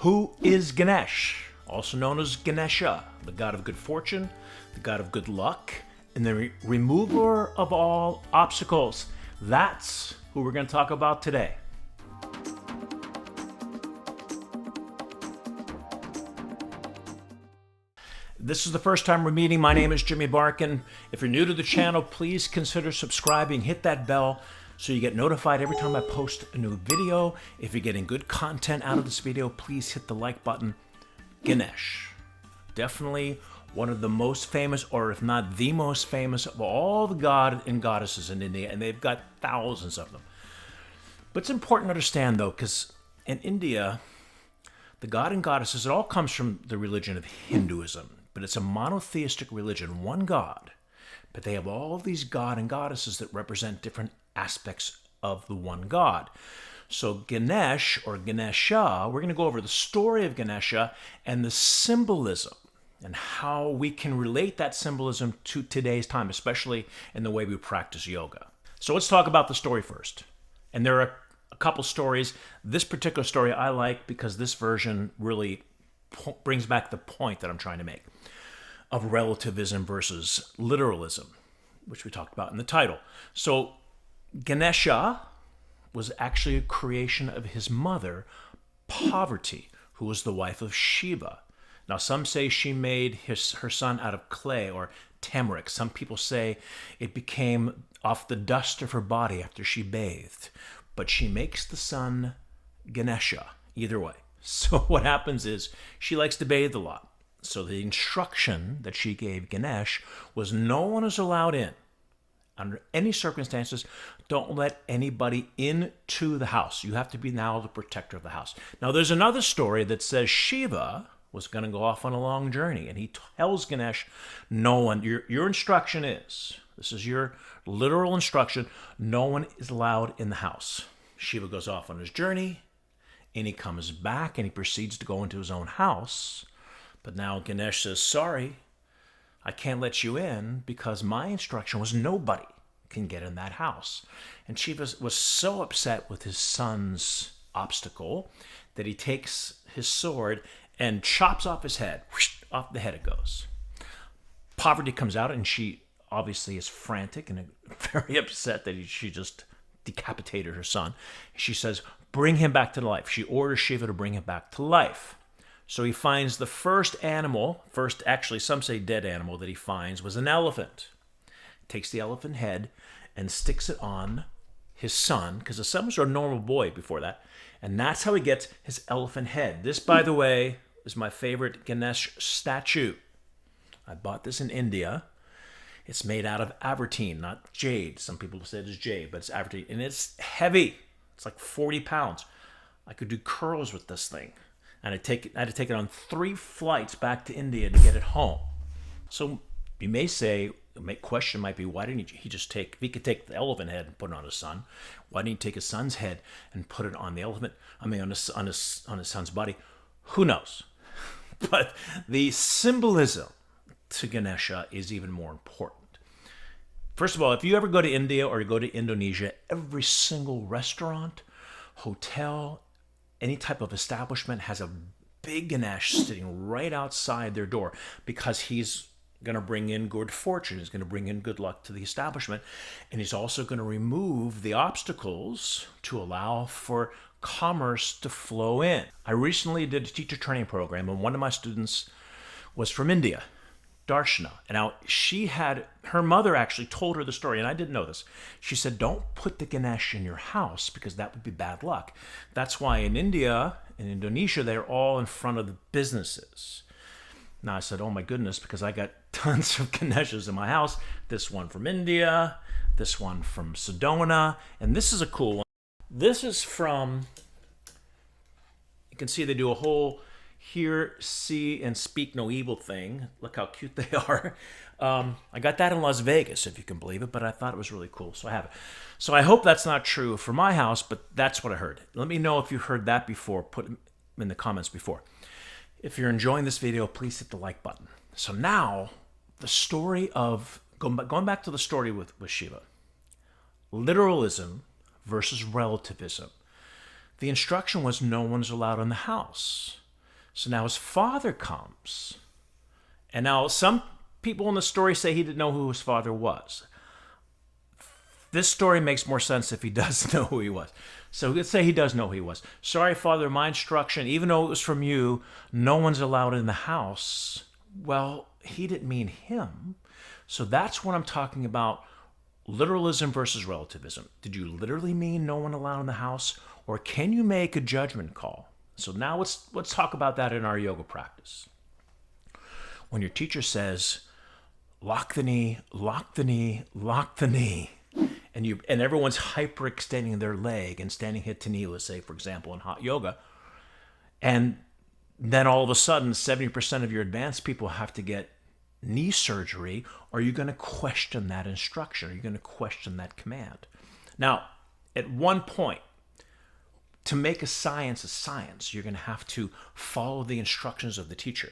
Who is Ganesh? Also known as Ganesha, the god of good fortune, the god of good luck, and the remover of all obstacles. That's who we're going to talk about today. This is the first time we're meeting. My name is Jimmy Barkan. If you're new to the channel, please consider subscribing. Hit that bell so you get notified every time I post a new video. If you're getting good content out of this video, please hit the like button. Ganesh, definitely one of the most famous, or if not the most famous, of all the god and goddesses in India, and they've got thousands of them. But it's important to understand, though, because in India, the god and goddesses, it all comes from the religion of Hinduism. But it's a monotheistic religion, one god. But they have all of these god and goddesses that represent different aspects of the one god. So Ganesh, or Ganesha, we're going to go over the story of Ganesha and the symbolism and how we can relate that symbolism to today's time, especially in the way we practice yoga. So let's talk about the story first. And there are a couple stories. This particular story I like because this version really brings back the point that I'm trying to make of relativism versus literalism, which we talked about in the title. So Ganesha was actually a creation of his mother, Parvati, who was the wife of Shiva. Now, some say she made her son out of clay or turmeric. Some people say it became off the dust of her body after she bathed. But she makes the son Ganesha, either way. So what happens is she likes to bathe a lot. So the instruction that she gave Ganesh was no one is allowed in. Under any circumstances, don't let anybody into the house. You have to be now the protector of the house. Now, there's another story that says Shiva was going to go off on a long journey, and he tells Ganesh, no one, your instruction is, this is your literal instruction, no one is allowed in the house. Shiva goes off on his journey, and he comes back, and he proceeds to go into his own house. But now Ganesh says, sorry, I can't let you in because my instruction was nobody can get in that house. And Shiva was so upset with his son's obstacle that he takes his sword and chops off his head. Whoosh, off the head it goes. Parvati comes out and she obviously is frantic and very upset that she just decapitated her son. She says, bring him back to life. She orders Shiva to bring him back to life. So he finds the first animal, actually some say dead animal that he finds was an elephant. Takes the elephant head and sticks it on his son, because the son was a normal boy before that, and that's how he gets his elephant head. This, by the way, is my favorite Ganesh statue. I bought this in India. It's made out of avertine, not jade. Some people say it's jade, but it's avertine, and it's heavy. It's like 40 pounds. I could do curls with this thing. And I had to take it on 3 flights back to India to get it home. So you may say, the question might be, why didn't he just take, if he could take the elephant head and put it on his son, why didn't he take his son's head and put it on the elephant, on his son's body? Who knows? But the symbolism to Ganesha is even more important. First of all, if you ever go to India or you go to Indonesia, every single restaurant, hotel, any type of establishment has a big Ganesh sitting right outside their door because he's going to bring in good fortune. He's going to bring in good luck to the establishment. And he's also going to remove the obstacles to allow for commerce to flow in. I recently did a teacher training program, and one of my students was from India, Darshana. And now her mother actually told her the story, and I didn't know this. She said, don't put the Ganesh in your house because that would be bad luck. That's why in India, in Indonesia, they're all in front of the businesses. Now I said, oh my goodness, because I got tons of Ganeshas in my house. This one from India, this one from Sedona, and this is a cool one. This is from, you can see they do a whole hear, see, and speak no evil thing. Look how cute they are. I got that in Las Vegas, if you can believe it, but I thought it was really cool, so I have it. So I hope that's not true for my house, but that's what I heard. Let me know if you heard that before. Put it in the comments before. If you're enjoying this video, please hit the like button. So now, the story of, going back to the story with Shiva. Literalism versus relativism. The instruction was no one's allowed in the house. So now his father comes. And now some people in the story say he didn't know who his father was. This story makes more sense if he does know who he was. So let's say he does know who he was. Sorry, Father, my instruction, even though it was from you, no one's allowed in the house. Well, he didn't mean him. So that's what I'm talking about, literalism versus relativism. Did you literally mean no one allowed in the house? Or can you make a judgment call? So now let's talk about that in our yoga practice. When your teacher says, lock the knee, lock the knee, lock the knee, and everyone's hyperextending their leg and standing hip to knee, let's say, for example, in hot yoga, and then all of a sudden 70% of your advanced people have to get knee surgery, are you going to question that instruction? Are you going to question that command? Now, at one point, to make a science, you're going to have to follow the instructions of the teacher.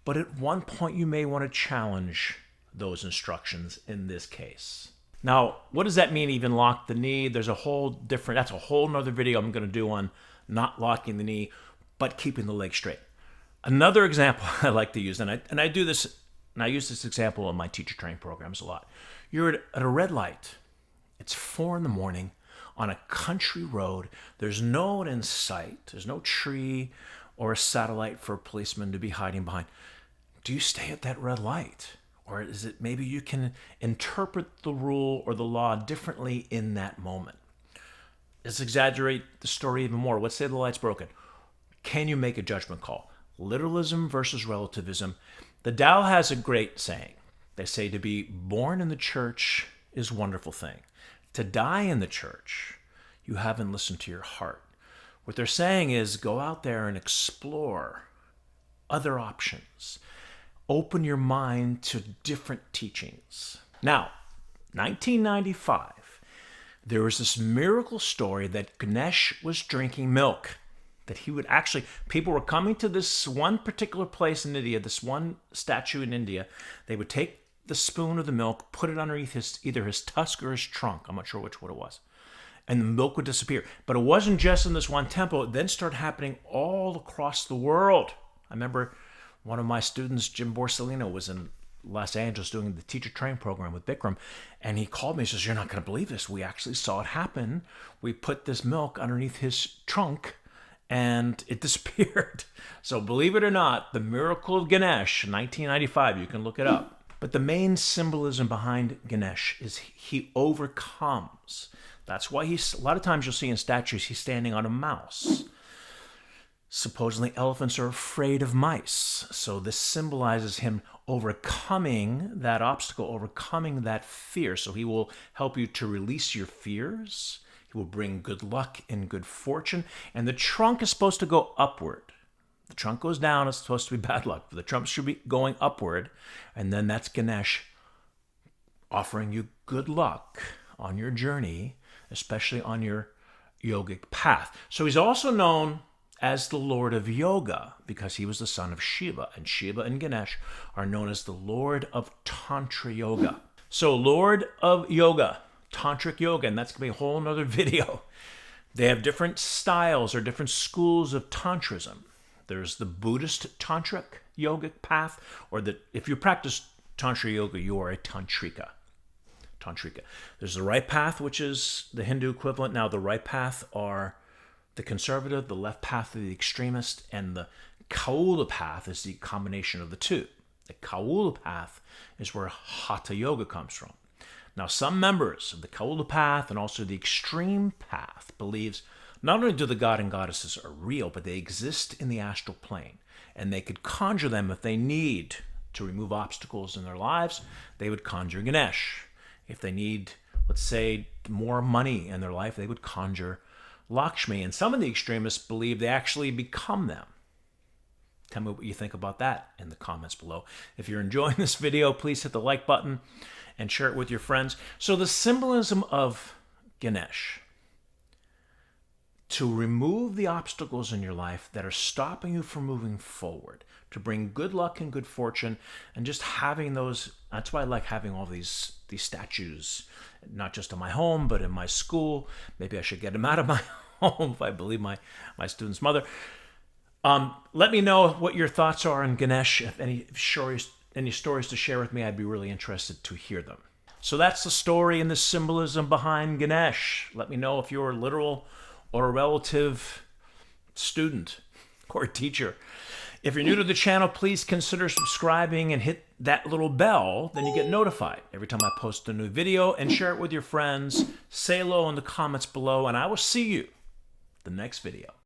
But at one point, you may want to challenge those instructions in this case. Now, what does that mean, even lock the knee? That's a whole nother video I'm going to do on not locking the knee, but keeping the leg straight. Another example I like to use, and I do this, and I use this example in my teacher training programs a lot. You're at a red light. It's 4 a.m. on a country road. There's no one in sight. There's no tree or a satellite for a policeman to be hiding behind. Do you stay at that red light? Or is it maybe you can interpret the rule or the law differently in that moment? Let's exaggerate the story even more. Let's say the light's broken. Can you make a judgment call? Literalism versus relativism. The Tao has a great saying. They say to be born in the church is a wonderful thing. To die in the church, you haven't listened to your heart. What they're saying is go out there and explore other options. Open your mind to different teachings. Now, 1995, there was this miracle story that Ganesh was drinking milk. That he would actually, people were coming to this one particular place in India, this one statue in India. They would take the spoon of the milk, put it underneath either his tusk or his trunk. I'm not sure which one it was. And the milk would disappear. But it wasn't just in this one temple. It then started happening all across the world. I remember one of my students, Jim Borsellino, was in Los Angeles doing the teacher training program with Bikram, and he called me and says, you're not going to believe this. We actually saw it happen. We put this milk underneath his trunk, and it disappeared. So believe it or not, the miracle of Ganesh, 1995, you can look it up. But the main symbolism behind Ganesh is he overcomes. That's why a lot of times you'll see in statues, he's standing on a mouse. Supposedly elephants are afraid of mice. So this symbolizes him overcoming that obstacle, overcoming that fear. So he will help you to release your fears. He will bring good luck and good fortune. And the trunk is supposed to go upward. The trunk goes down, it's supposed to be bad luck. But the trunk should be going upward. And then that's Ganesh offering you good luck on your journey, especially on your yogic path. So he's also known as the Lord of Yoga, because he was the son of Shiva. And Shiva and Ganesh are known as the Lord of Tantra Yoga. So Lord of Yoga, Tantric Yoga, and that's going to be a whole nother video. They have different styles or different schools of Tantrism. There's the Buddhist Tantric Yogic path, or if you practice Tantra Yoga, you are a Tantrika. There's the right path, which is the Hindu equivalent. Now, the right path are the conservative, the left path of the extremist, and the Kaula path is the combination of the two. The Kaula path is where Hatha Yoga comes from. Now, some members of the Kaula path and also the extreme path believes not only do the god and goddesses are real, but they exist in the astral plane, and they could conjure them if they need to remove obstacles in their lives. They would conjure Ganesh. If they need, let's say, more money in their life, they would conjure Lakshmi. And some of the extremists believe they actually become them. Tell me what you think about that in the comments below. If you're enjoying this video, please hit the like button and share it with your friends. So the symbolism of Ganesh, to remove the obstacles in your life that are stopping you from moving forward, to bring good luck and good fortune, and just having those. That's why I like having all these statues, not just in my home, but in my school. Maybe I should get them out of my home if I believe my student's mother. Let me know what your thoughts are on Ganesh. If any stories to share with me, I'd be really interested to hear them. So that's the story and the symbolism behind Ganesh. Let me know if you're a literal or a relative student or teacher. If you're new to the channel, please consider subscribing and hit that little bell. Then you get notified every time I post a new video, and share it with your friends. Say hello in the comments below, and I will see you the next video.